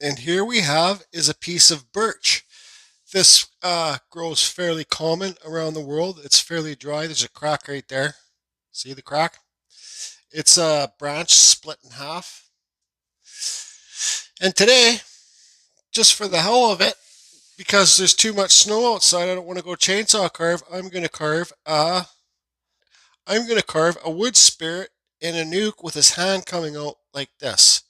And here we have is a piece of birch. This grows fairly common around the world. It's fairly dry. There's a crack right there. See the crack? It's a branch split in half. And today, just for the hell of it, because there's too much snow outside, I don't want to go chainsaw carve. I'm gonna carve a wood spirit and a nuke with his hand coming out like this.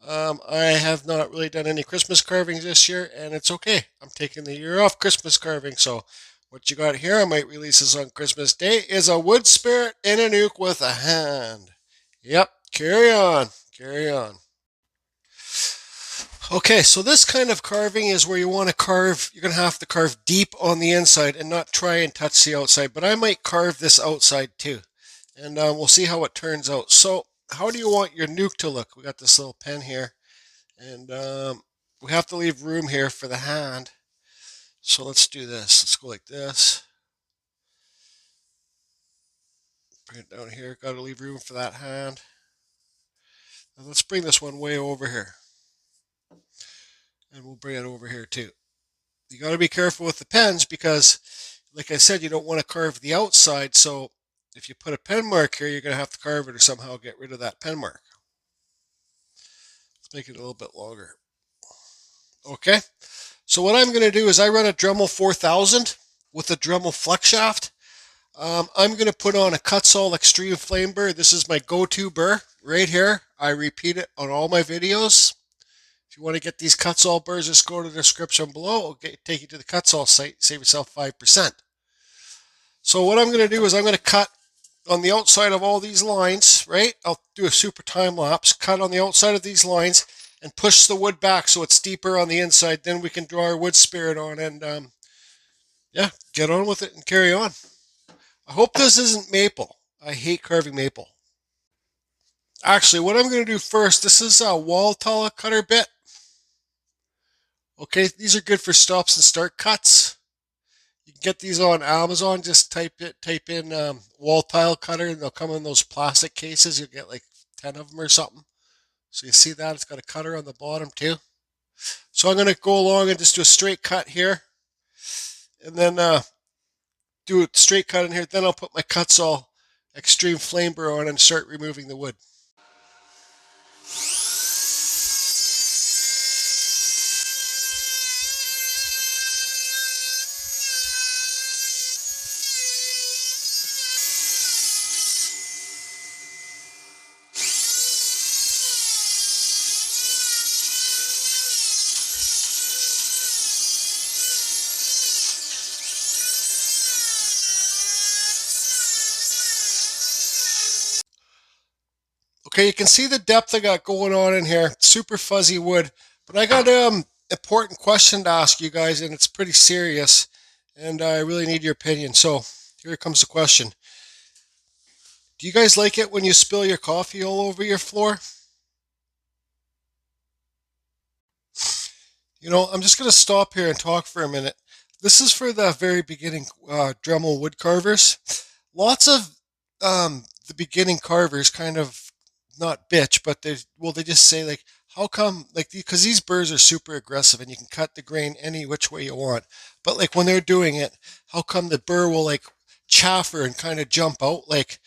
I have not really done any Christmas carvings this year, and it's okay. I'm taking the year off Christmas carving, so what you got here, I might release this on Christmas Day, is a wood spirit and a nuke with a hand. Yep, carry on, carry on. Okay, so this kind of carving is where you want to carve, you're going to have to carve deep on the inside and not try and touch the outside, but I might carve this outside too. And we'll see how it turns out. So how do you want your nuke to look? We got this little pen here, and we have to leave room here for the hand. So let's do this. Let's go like this. Bring it down here. Got to leave room for that hand. And let's bring this one way over here. And we'll bring it over here too. You got to be careful with the pens because, like I said, you don't want to carve the outside. So if you put a pen mark here, you're going to have to carve it or somehow get rid of that pen mark. Let's make it a little bit longer. Okay. So what I'm going to do is I run a Dremel 4000 with a Dremel flex shaft. I'm going to put on a Kutzall Extreme Flame Burr. This is my go-to burr right here. I repeat it on all my videos. If you want to get these Kutzall burrs, just go to the description below. I'll take you to the Kutzall site. Save yourself 5%. So what I'm going to do is I'm going to cut on the outside of all these lines, right? I'll do a super time lapse, cut on the outside of these lines and push the wood back so it's deeper on the inside. Then we can draw our wood spirit on and yeah, get on with it and carry on. I hope this isn't maple. I hate carving maple. Actually, what I'm going to do first, this is a wall tile cutter bit. Okay, these are good for stops and start cuts. You can get these on Amazon. Just type in wall tile cutter, and they'll come in those plastic cases. You'll get like 10 of them or something. So you see that it's got a cutter on the bottom too. So I'm going to go along and just do a straight cut here, and then do a straight cut in here. Then I'll put my Kutzall Extreme Flame Burr on and start removing the wood. Okay, you can see the depth I got going on in here. Super fuzzy wood. But I got an important question to ask you guys, and it's pretty serious. And I really need your opinion. So here comes the question. Do you guys like it when you spill your coffee all over your floor? You know, I'm just going to stop here and talk for a minute. This is for the very beginning Dremel wood carvers. Lots of the beginning carvers kind of not bitch, but they just say like, how come like because these burrs are super aggressive and you can cut the grain any which way you want, but like when they're doing it, how come the burr will like chaffer and kind of jump out like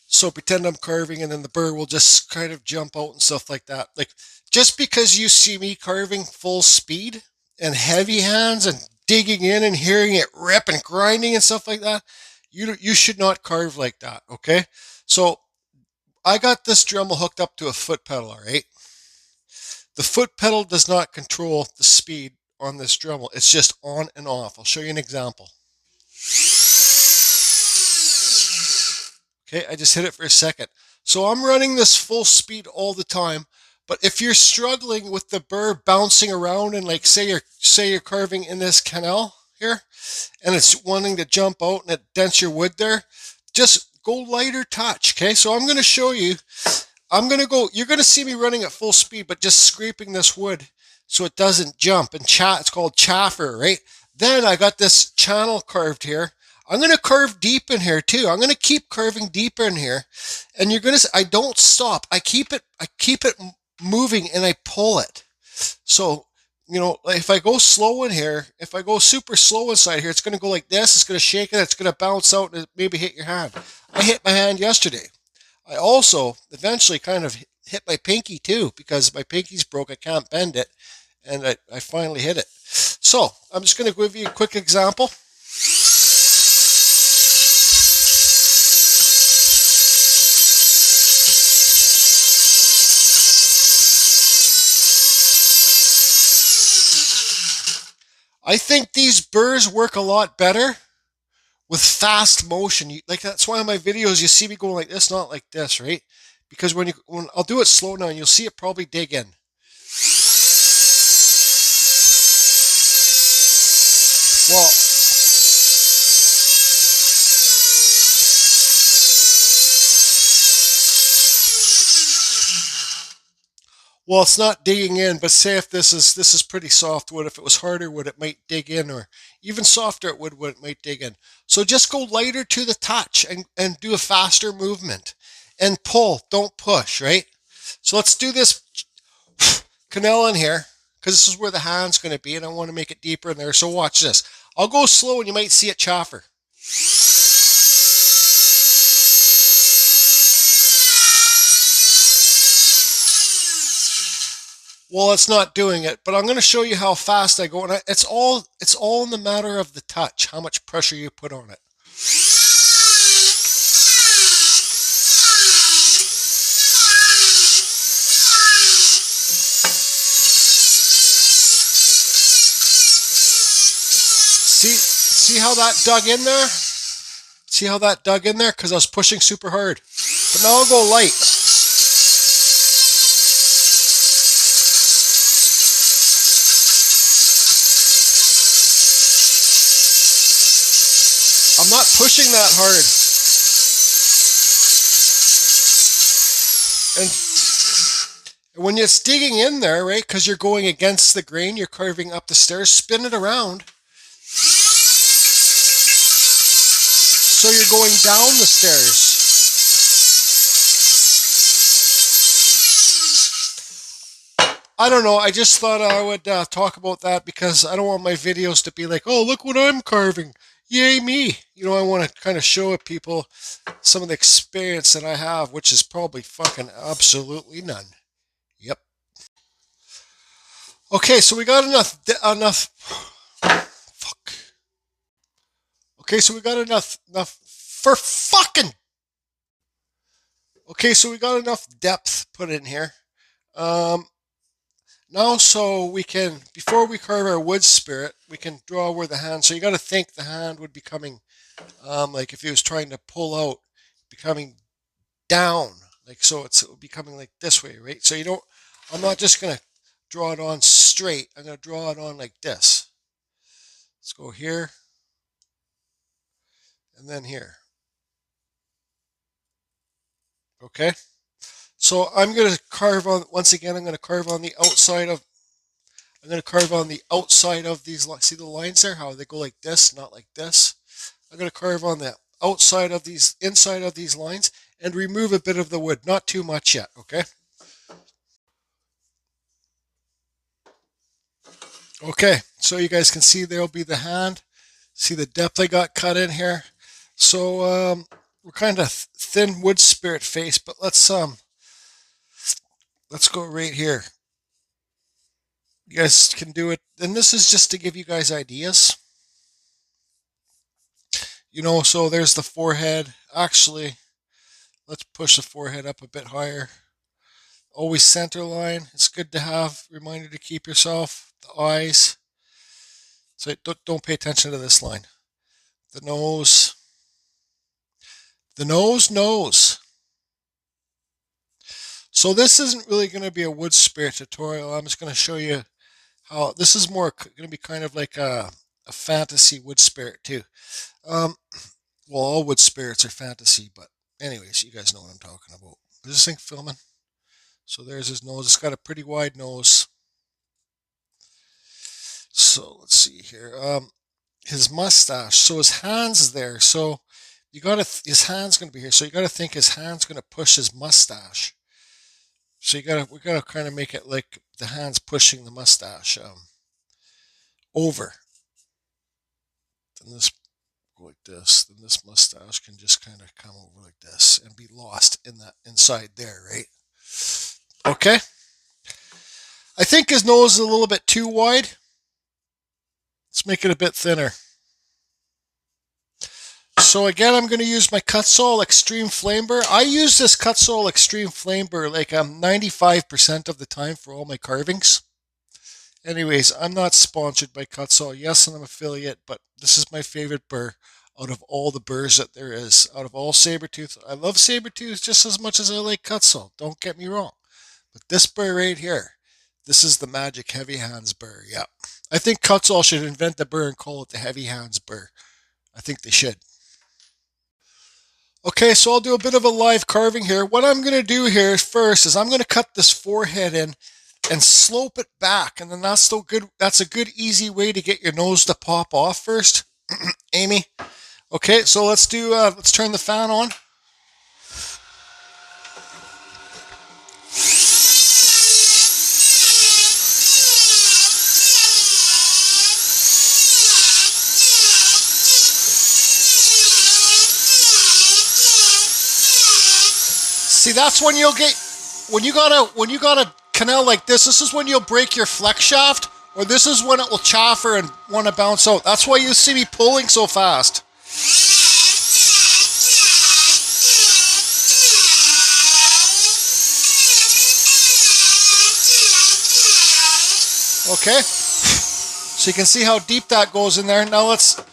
so pretend I'm carving and then the burr will just kind of jump out and stuff like that. Like just because you see me carving full speed and heavy hands and digging in and hearing it rip and grinding and stuff like that, you should not carve like that, okay? So I got this Dremel hooked up to a foot pedal, all right? The foot pedal does not control the speed on this Dremel. It's just on and off. I'll show you an example. Okay, I just hit it for a second. So I'm running this full speed all the time. But if you're struggling with the burr bouncing around and like say you're carving in this canal here and it's wanting to jump out and it dents your wood there, just go lighter touch. Okay, so I'm going to show you. You're going to see me running at full speed, but just scraping this wood so it doesn't jump and it's called chaffer, right? Then I got this channel carved here. I'm going to carve deep in here too. I'm going to keep carving deeper in here. And I don't stop. I keep it moving and I pull it. So, you know, like if I go slow in here, if I go super slow inside here, it's going to go like this. It's going to shake it. It's going to bounce out and maybe hit your hand. I hit my hand yesterday. I also eventually kind of hit my pinky too because my pinky's broke. I can't bend it. And I finally hit it. So I'm just going to give you a quick example. I think these burrs work a lot better with fast motion. Like that's why in my videos you see me going like this, not like this, right? Because when I'll do it slow now, you'll see it probably dig in. Well, it's not digging in, but say if this is pretty soft wood, if it was harder wood, it might dig in, or even softer wood, it might dig in. So just go lighter to the touch and do a faster movement, and pull, don't push, right? So let's do this canal in here because this is where the hand's going to be, and I want to make it deeper in there. So watch this. I'll go slow, and you might see it chaffer. Well, it's not doing it, but I'm going to show you how fast I go, and it's all in the matter of the touch, how much pressure you put on it. See how that dug in there? See how that dug in there? Because I was pushing super hard. But now I'll go light. I'm not pushing that hard. And when it's digging in there, right, because you're going against the grain, you're carving up the stairs, spin it around. So you're going down the stairs. I don't know. I just thought I would talk about that because I don't want my videos to be like, oh, look what I'm carving. Yay me. You know, I want to kind of show people some of the experience that I have, which is probably fucking absolutely none. Yep. Okay, so we got enough. Fuck. Okay, so we got enough for fucking. Okay, so we got enough depth put in here. Now, so we can, before we carve our wood spirit, we can draw where the hand, so you got to think the hand would be coming, like if he was trying to pull out, becoming down, like so it would be coming like this way, right? So you don't, I'm not just going to draw it on straight, I'm going to draw it on like this. Let's go here, and then here. Okay? So I'm going to carve on, once again, I'm going to carve on the outside of, I'm going to carve on the outside of these, see the lines there, how they go like this, not like this. I'm going to carve on the outside of these, inside of these lines, and remove a bit of the wood, not too much yet, okay? Okay, so you guys can see there'll be the hand. See the depth I got cut in here. So we're kind of thin wood spirit face, but let's go right here. You guys can do it, and this is just to give you guys ideas. You know, so there's the forehead. Actually, let's push the forehead up a bit higher. Always center line. It's good to have. Reminder to keep yourself. The eyes. So don't pay attention to this line. The nose. The nose. So this isn't really going to be a wood spirit tutorial. I'm just going to show you how this is more going to be kind of like a fantasy wood spirit too. Well, all wood spirits are fantasy, but anyways, you guys know what I'm talking about. Is this thing filming? So there's his nose. It's got a pretty wide nose. So let's see here. His mustache. So his hand's there. So you got to, his hand's going to be here. So you got to think his hand's going to push his mustache. So we gotta kind of make it like the hands pushing the mustache over. Then this go like this. Then this mustache can just kind of come over like this and be lost in that inside there, right? Okay. I think his nose is a little bit too wide. Let's make it a bit thinner. So again, I'm going to use my Kutzall Extreme Flame Burr. I use this Kutzall Extreme Flame Burr like 95% of the time for all my carvings. Anyways, I'm not sponsored by Kutzall. Yes, I'm an affiliate, but this is my favorite burr out of all the burrs that there is. Out of all Sabertooth, I love Sabertooth just as much as I like Kutzall. Don't get me wrong. But this burr right here, this is the Magic Heavy Hands burr. Yeah. I think Kutzall should invent the burr and call it the Heavy Hands burr. I think they should. Okay, so I'll do a bit of a live carving here. What I'm going to do here first is I'm going to cut this forehead in and slope it back, and then that's a good easy way to get your nose to pop off first. Amy. Okay, so let's turn the fan on. See, that's when when you got a canal like this is when you'll break your flex shaft, or this is when it will chaffer and want to bounce out. That's why you see me pulling so fast. Okay, so you can see how deep that goes in there. Now let's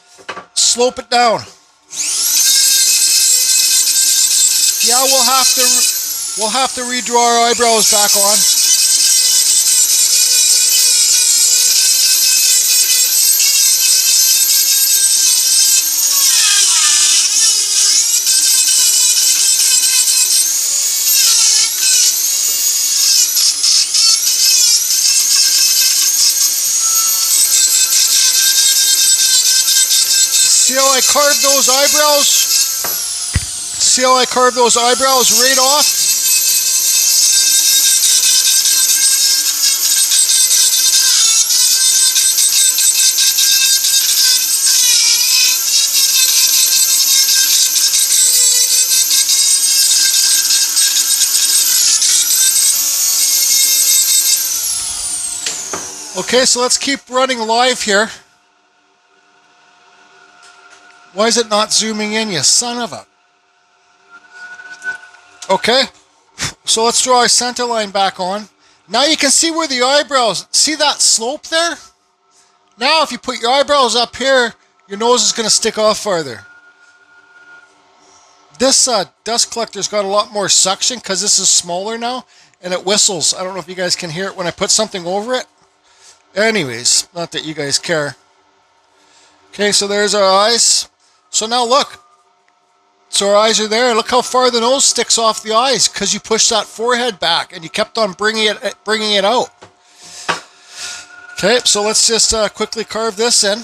slope it down. Yeah, we'll have to redraw our eyebrows back on. See how I carved those eyebrows? See how I carved those eyebrows right off? Okay, so let's keep running live here. Why is it not zooming in, you son of a... Okay, so let's draw our center line back on. Now you can see where the eyebrows, see that slope there? Now if you put your eyebrows up here, your nose is going to stick off farther. This dust collector's got a lot more suction because this is smaller now, and it whistles. I don't know if you guys can hear it when I put something over it. Anyways, not that you guys care. Okay, so there's our eyes. So now look. So our eyes are there. Look how far the nose sticks off the eyes because you pushed that forehead back and you kept on bringing it out. Okay, so let's just quickly carve this in.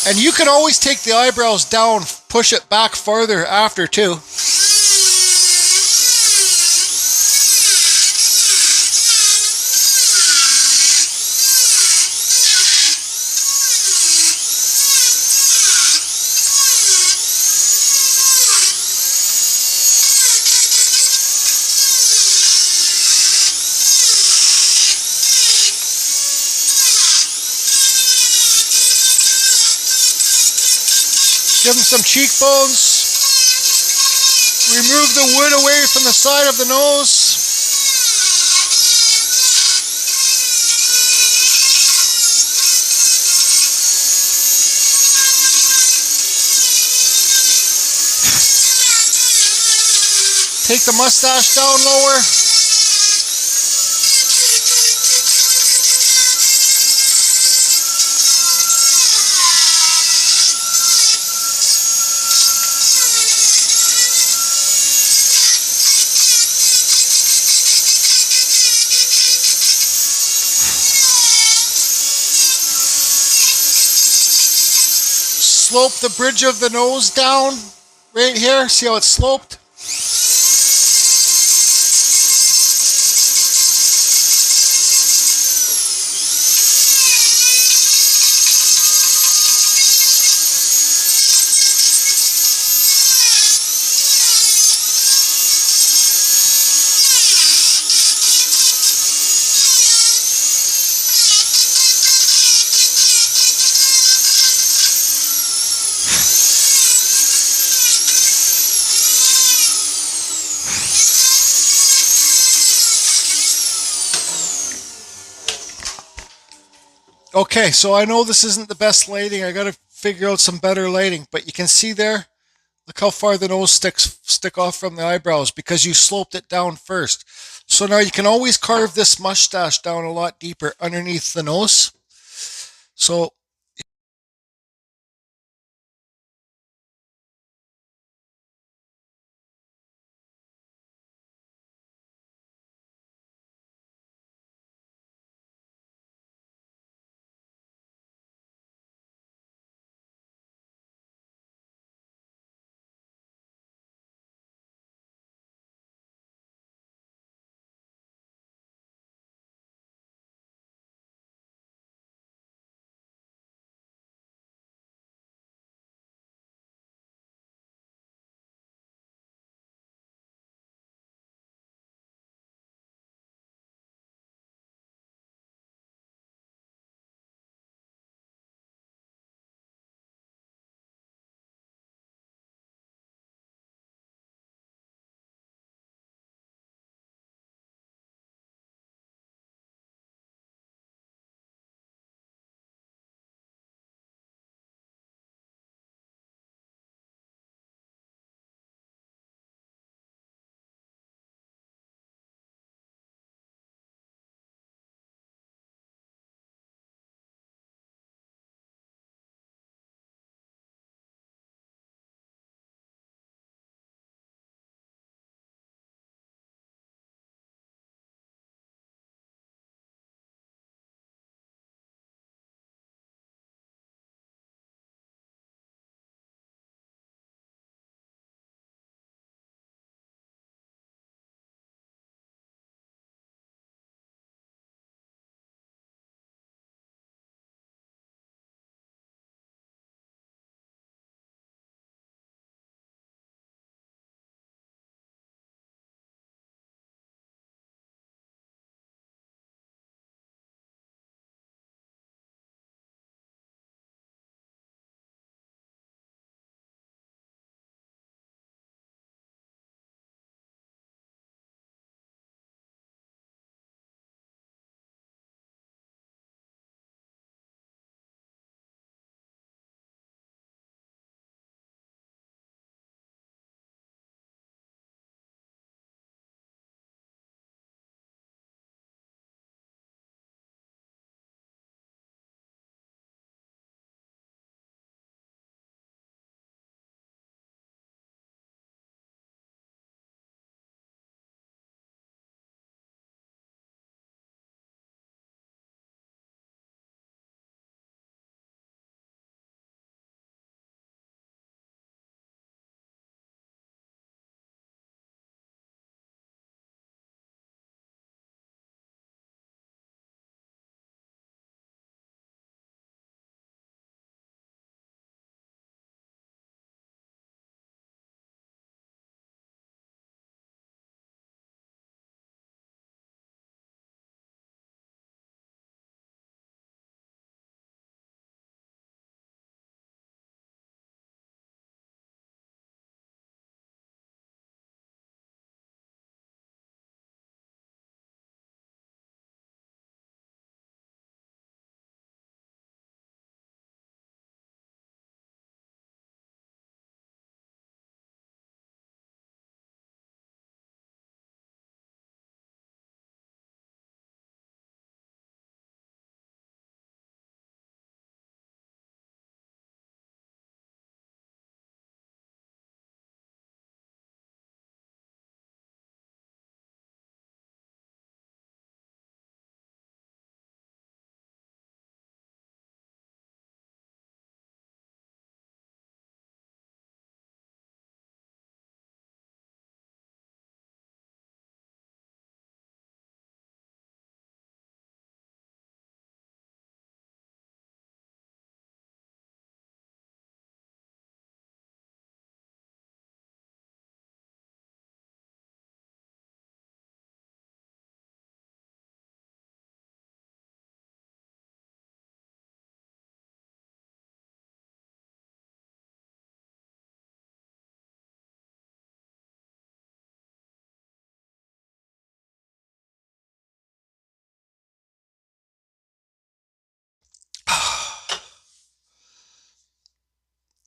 And you can always take the eyebrows down, push it back farther after too. Give him some cheekbones. Remove the wood away from the side of the nose. Take the mustache down lower. slope the bridge of the nose down right here. See how it's sloped? Okay, so I know this isn't the best lighting. I got to figure out some better lighting, but you can see there, look how far the nose stick off from the eyebrows because you sloped it down first. So now you can always carve this mustache down a lot deeper underneath the nose. So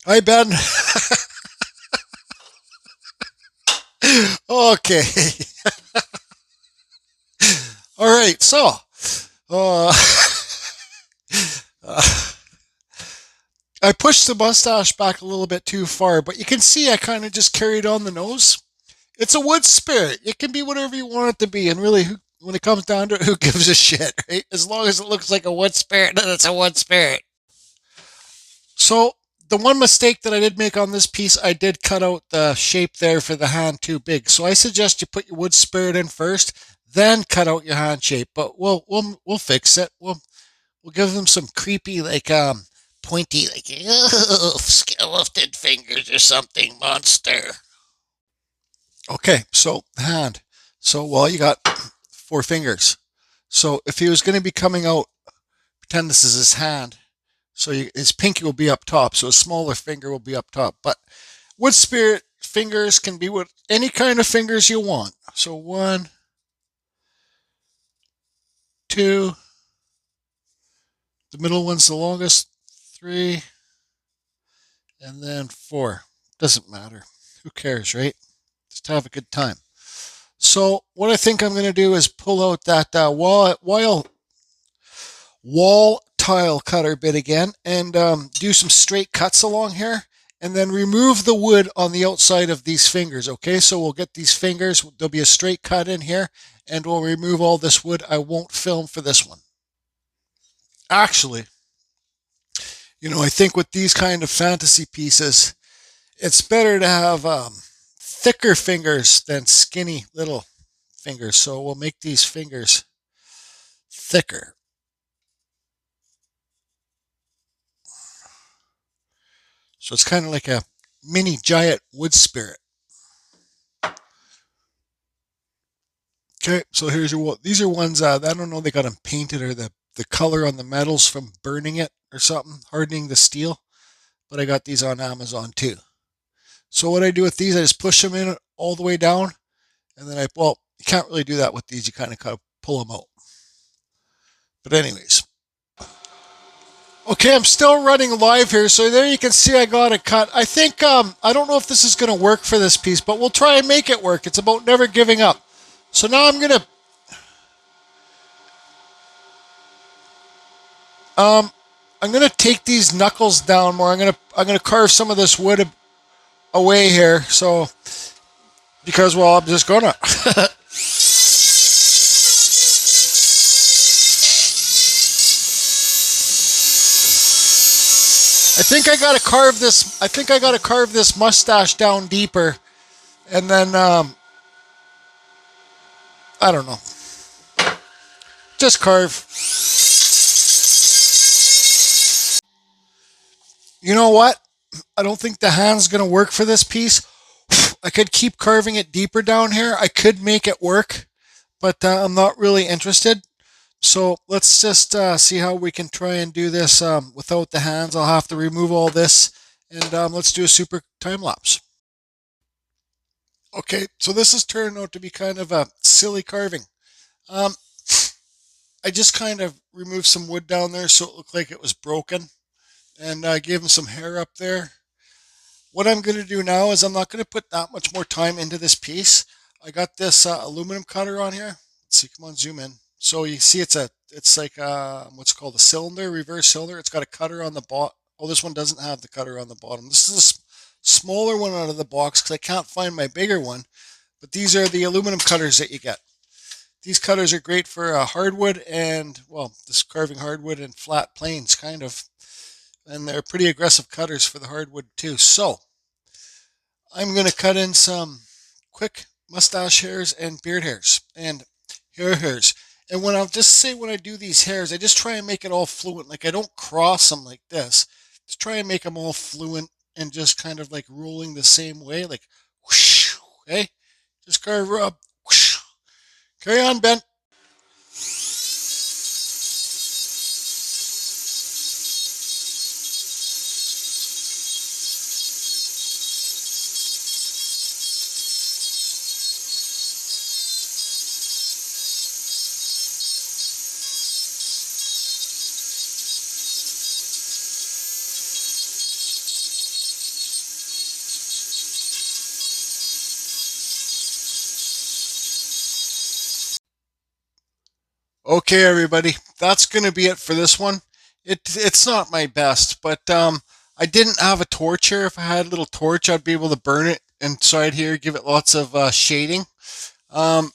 Hi, Ben. Okay. All right. So, uh, uh, I pushed the mustache back a little bit too far, but you can see I kind of just carried on the nose. It's a wood spirit. It can be whatever you want it to be, and really, when it comes down to it, who gives a shit, right? As long as it looks like a wood spirit, then it's a wood spirit. So, the one mistake that I did make on this piece, I did cut out the shape there for the hand too big. So I suggest you put your wood spirit in first, then cut out your hand shape. But we'll fix it. We'll give them some creepy pointy skeleton fingers or something monster. Okay, so the hand. So well, you got 4 fingers. So if he was going to be coming out, pretend this is his hand. So his pinky will be up top. So a smaller finger will be up top. But wood spirit fingers can be with any kind of fingers you want. So 1, 2, the middle one's the longest, 3, and then 4. Doesn't matter. Who cares, right? Just have a good time. So what I think I'm going to do is pull out that wall tile cutter bit again and do some straight cuts along here and then remove the wood on the outside of these fingers. Okay, so we'll get these fingers, there'll be a straight cut in here and we'll remove all this wood. I won't film for this one. Actually, I think with these kind of fantasy pieces, it's better to have thicker fingers than skinny little fingers. So we'll make these fingers thicker. So it's kind of like a mini giant wood spirit. Okay, so here's your. These are ones I don't know. They got them painted or the color on the metals from burning it or something, hardening the steel. But I got these on Amazon too. So what I do with these, I just push them in all the way down, and then you can't really do that with these. You kind of pull them out. But anyways, okay, I'm still running live here, so there you can see I got it cut. I think I don't know if this is going to work for this piece, but we'll try and make it work. It's about never giving up. So now um, I'm gonna take these knuckles down more. I'm gonna carve some of this wood away here. So because I'm just gonna. I think I gotta carve this. I think I gotta carve this mustache down deeper, and then I don't know. Just carve. You know what? I don't think the hand's gonna work for this piece. I could keep carving it deeper down here. I could make it work, but I'm not really interested. So let's just see how we can try and do this without the hands. I'll have to remove all this, and let's do a super time lapse. Okay, so this has turned out to be kind of a silly carving. Um, I just kind of removed some wood down there so it looked like it was broken, and I gave him some hair up there. What I'm going to do now is I'm not going to put that much more time into this piece. I got this aluminum cutter on here. Let's see, come on, zoom in. So you see it's like what's called a cylinder, reverse cylinder. It's got a cutter on the bottom. Oh, this one doesn't have the cutter on the bottom. This is a smaller one out of the box because I can't find my bigger one. But these are the aluminum cutters that you get. These cutters are great for hardwood and, just carving hardwood and flat planes, kind of. And they're pretty aggressive cutters for the hardwood too. So I'm going to cut in some quick mustache hairs and beard hairs and hair hairs. And when I do these hairs, I just try and make it all fluent. Like I don't cross them like this. Just try and make them all fluent and just kind of like rolling the same way, like whoosh, okay? Just carve up. Whoosh. Carry on, Ben. Okay, everybody, that's going to be it for this one. It's not my best, but I didn't have a torch here. If I had a little torch, I'd be able to burn it inside here, give it lots of shading. Um,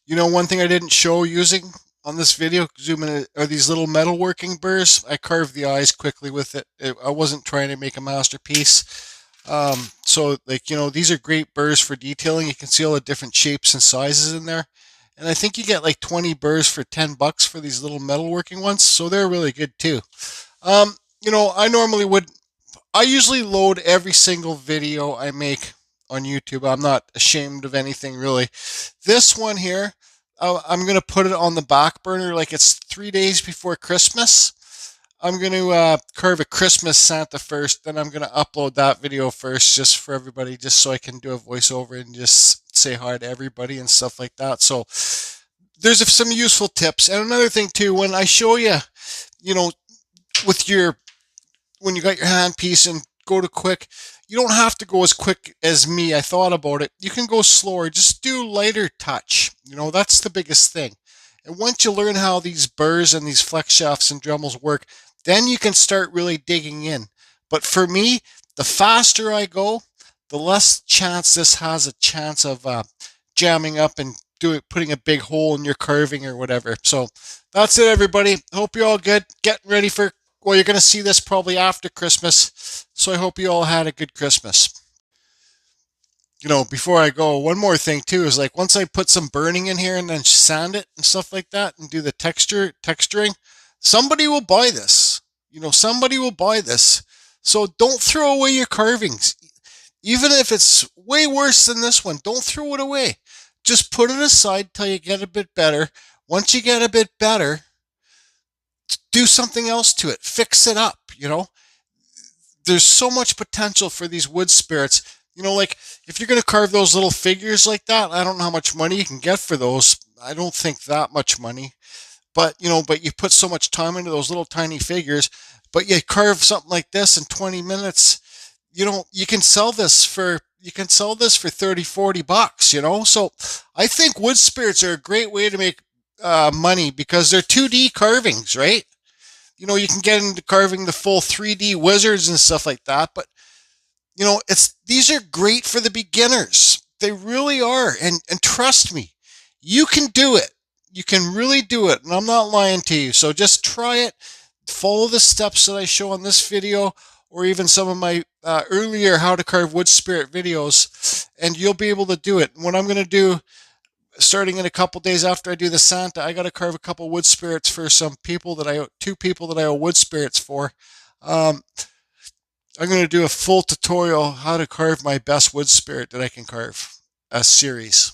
one thing I didn't show using on this video, zoom in, are these little metalworking burrs. I carved the eyes quickly with it. I wasn't trying to make a masterpiece. So, like, these are great burrs for detailing. You can see all the different shapes and sizes in there. And I think you get like 20 burrs for $10 for these little metalworking ones. So they're really good too. I normally I usually load every single video I make on YouTube. I'm not ashamed of anything really. This one here, I'm going to put it on the back burner like it's 3 days before Christmas. I'm going to carve a Christmas Santa first, then I'm going to upload that video first just for everybody, just so I can do a voiceover and just say hi to everybody and stuff like that. So there's some useful tips. And another thing too, when I show you, you know, with your when you got your handpiece and go to quick, you don't have to go as quick as me. I thought about it. You can go slower. Just do lighter touch. That's the biggest thing. And once you learn how these burrs and these flex shafts and Dremels work, then you can start really digging in. But for me, the faster I go, the less chance this has a chance of jamming up and putting a big hole in your carving or whatever. So that's it, everybody. Hope you're all good. Getting ready for, well, you're going to see this probably after Christmas. So I hope you all had a good Christmas. Before I go, one more thing too is, like, once I put some burning in here and then sand it and stuff like that and do the texturing, somebody will buy this. Somebody will buy this. So don't throw away your carvings. Even if it's way worse than this one, don't throw it away. Just put it aside till you get a bit better. Once you get a bit better, do something else to it. Fix it up. There's so much potential for these wood spirits. Like, if you're going to carve those little figures like that, I don't know how much money you can get for those. I don't think that much money. But you put so much time into those little tiny figures, but you carve something like this in 20 minutes, you can sell this for 30, $40. So I think wood spirits are a great way to make money, because they're 2D carvings, right? You can get into carving the full 3D wizards and stuff like that, but these are great for the beginners. They really are. And trust me, you can do it. You can really do it. And I'm not lying to you. So just try it. Follow the steps that I show on this video, or even some of my earlier how to carve wood spirit videos, and you'll be able to do it. And what I'm going to do, starting in a couple days after I do the Santa, I got to carve a couple wood spirits for two people that I owe wood spirits for. I'm going to do a full tutorial how to carve my best wood spirit that I can carve, a series.